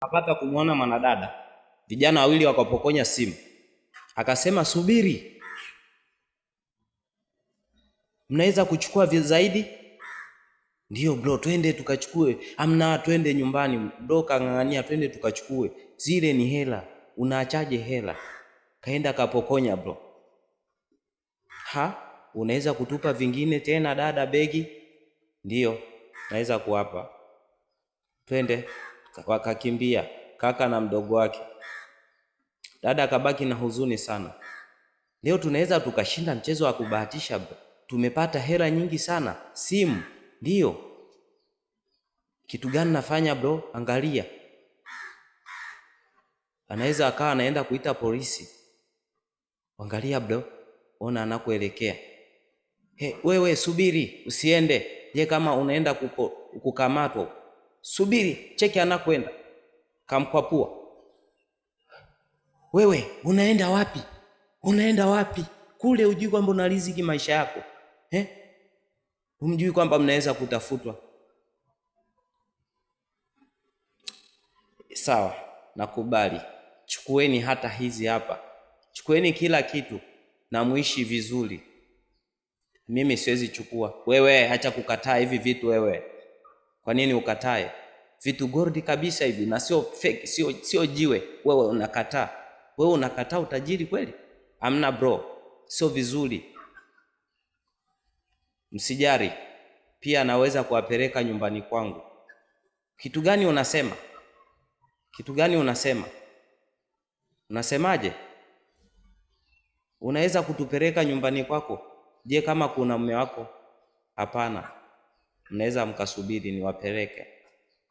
Akapata kumwona mwanadada, vijana wawili wakapokonya simu. Akasema subiri, mnaweza kuchukua zaidi? Ndio bro, twende tukachukue. Amna, twende nyumbani. Bro kang'ang'ania, twende tukachukue. Zile ni hela, unaachaje hela? Kaenda kapokonya bro. Unaweza kutupa vingine tena dada, begi? Ndio, naweza kuwapa. Twende. Wakakimbia kaka na mdogo wake. Dada akabaki na huzuni sana. Leo tunaweza tukashinda mchezo wa kubahatisha bro. Tumepata hela nyingi sana. Simu. Ndio. Kitu gani nafanya bro? Angalia. Anaweza akawa anaenda kuita polisi. Angalia bro, ona anakoelekea. Wewe subiri, usiende. Je, kama unaenda kukamatwa? Subiri, cheki anakwenda. Kamkwapua. Wewe unaenda wapi? Unaenda wapi? Kule ujui kwamba una riziki maisha yako. Umjui kwamba mnaweza kutafutwa. Sawa, nakubali. Chukueni hata hizi hapa. Chukueni kila kitu na muishi vizuri. Mimi siwezi chukua. Wewe acha kukataa hivi vitu wewe. Kwa nini ukatae? Vitu gold kabisa hivi na sio fake, sio jiwe. Wewe unakataa. Wewe unakataa utajiri kweli? Amna bro, sio vizuri. Msijari. Pia naweza kuwapeleka nyumbani kwangu. Kitu gani unasema? Kitu gani unasema? Unasemaje? Unaweza kutupeleka nyumbani kwako? Je, kama kuna mume wako? Hapana. Mnaweza mkasubiri niwapeleke.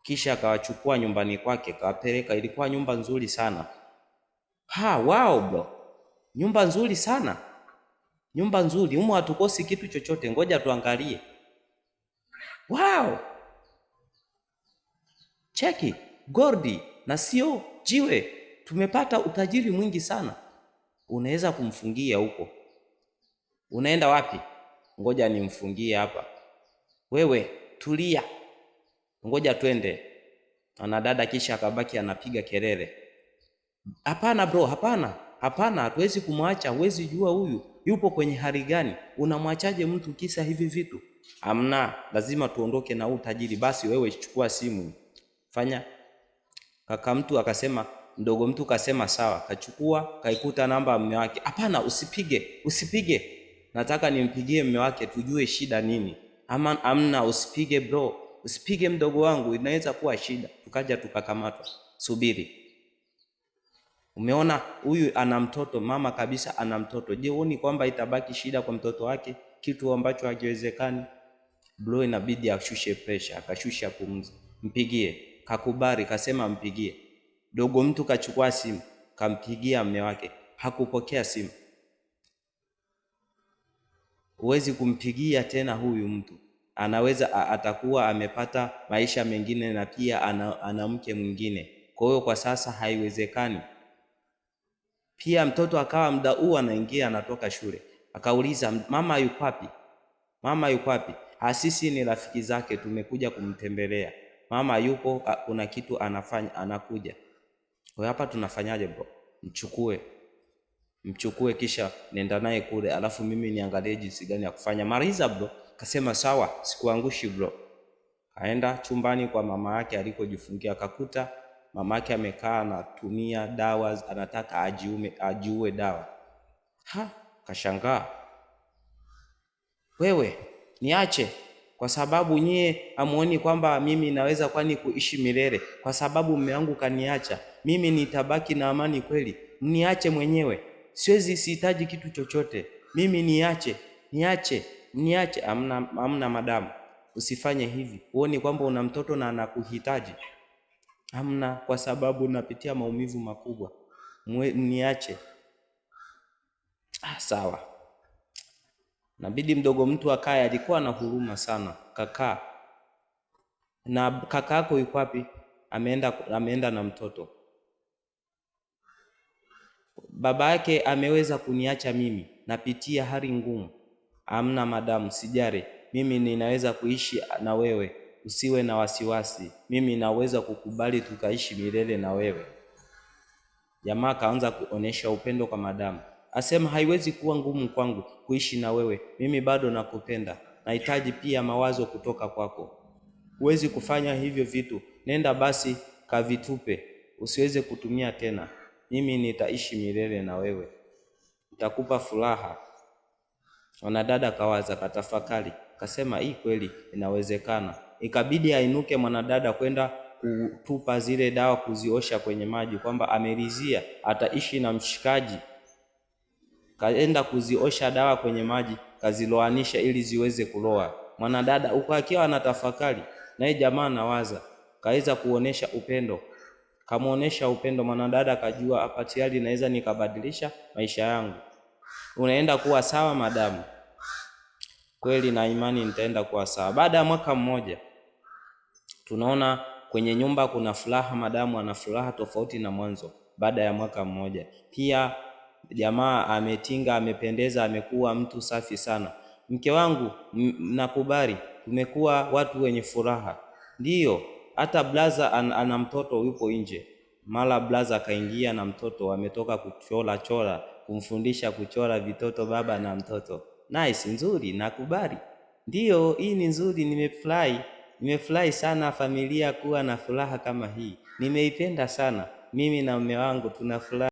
Kisha akawachukua nyumbani kwake, kawapeleka. Ilikuwa nyumba nzuri sana. Wow bro. Nyumba nzuri sana. Nyumba nzuri. Humo hatukosi kitu chochote. Ngoja tuangalie. Wow. Cheki, gordi na sio jiwe. Tumepata utajiri mwingi sana. Unaweza kumfungia huko. Unaenda wapi? Ngoja nimfungie hapa. Wewe tulia. Ngoja twende. Anadada kisha akabaki anapiga kelele. Hapana bro, hapana. Hapana, hatuwezi kumwacha. Huwezi jua huyu yupo kwenye hali gani. Unamwachaje mtu kisa hivi vitu? Amna, lazima tuondoke na utajiri. Basi wewe chukua simu. Fanya. Kaka mtu akasema, mdogo mtu kasema sawa. Kachukua, kaikuta namba ya mume wake. Hapana, usipige. Nataka nimpigie mume wake tujue shida nini. Amna, usipige bro. Usipige mdogo wangu, inaweza kuwa shida. Tukaja tukakamatwa. Subiri. Umeona huyu ana mtoto, mama kabisa ana mtoto. Je, uoni kwamba itabaki shida kwa mtoto wake? Kitu ambacho hakiwezekani. Bro inabidi ashushe pressure, akashusha pumzi. Mpigie. Kakubali, kasema mpigie. Dogo mtu kachukua simu, kampigia mume wake. Hakupokea simu. Huwezi kumpigia tena huyu mtu. Anaweza atakuwa amepata maisha mengine na pia ana mke mwingine. Kwa hiyo kwa sasa haiwezekani. Pia mtoto akawa muda huu anaingia anatoka shule. Akauliza, mama yuko wapi? Mama yuko wapi? Sisi ni rafiki zake, tumekuja kumtembelea. Mama yupo, kuna kitu anafanya, anakuja. Wewe hapa tunafanyaje bro? Mchukue kisha nenda naye kule, alafu mimi niangalie jinsi gani ya kufanya. Mariza bro. Kasema sawa, sikuangushi bro. Kaenda chumbani kwa mama yake alikojifungia, akakuta mama yake amekaa anatumia dawa, anataka ajiue dawa. Kashangaa. Wewe niache kwa sababu nyie amuoni kwamba mimi naweza kwani kuishi milele? Kwa sababu mume wangu kaniacha, mimi nitabaki na amani kweli? Niache mwenyewe. Sihitaji kitu chochote. Mimi niache. Amna madamu. Usifanye hivi. Uoni kwamba una mtoto na anakuhitaji? Amna, kwa sababu napitia maumivu makubwa. Niache. Sawa. Nabidi mdogo mtu akae, alikuwa na huruma sana. Kaka. Na kaka yako yuko wapi? Ameenda na mtoto. Baba yake ameweza kuniacha mimi. Napitia hali ngumu. Amna madamu, sijari. Mimi ninaweza kuishi na wewe. usiwe na wasiwasi, mimi naweza kukubali tukaishi milele na wewe. Jamaa kaanza kuonesha upendo kwa madamu. Asema haiwezi kuwa ngumu kwangu kuishi na wewe, mimi bado nakupenda, nahitaji pia mawazo kutoka kwako. Huwezi kufanya hivyo vitu, nenda basi kavitupe, usiweze kutumia tena. Mimi nitaishi milele na wewe, nitakupa furaha. Mwanadada kawaza, katafakari, kasema hii kweli inawezekana. Ikabidi ainuke mwanadada kwenda kutupa zile dawa, kuziosha kwenye maji, kwamba ameridhia ataishi na mshikaji. Kaenda kuziosha dawa kwenye maji, kaziloanisha ili ziweze kuloa. Mwanadada huko akiwa anatafakari, naye jamaa anawaza, kaweza kuonesha upendo. Kamuonesha upendo, mwanadada akajua hapa tayari naweza nikabadilisha maisha yangu. Unaenda kuwa sawa madamu? Kweli na imani nitaenda kuwa sawa. Baada ya mwaka mmoja, tunaona kwenye nyumba kuna furaha, madamu ana furaha tofauti na mwanzo. Baada ya mwaka mmoja pia jamaa ametinga, amependeza, amekuwa mtu safi sana. Mke wangu, nakubali, tumekuwa watu wenye furaha. Ndiyo, hata blaza ana mtoto yupo nje. Mara blaza akaingia na mtoto, ametoka kuchora, kumfundisha kuchora vitoto, baba na mtoto. Nice, nzuri, nakubali. Ndiyo, hii ni nzuri, nimefurahi sana familia kuwa na furaha kama hii. Nimeipenda sana. Mimi na mume wangu tuna furaha.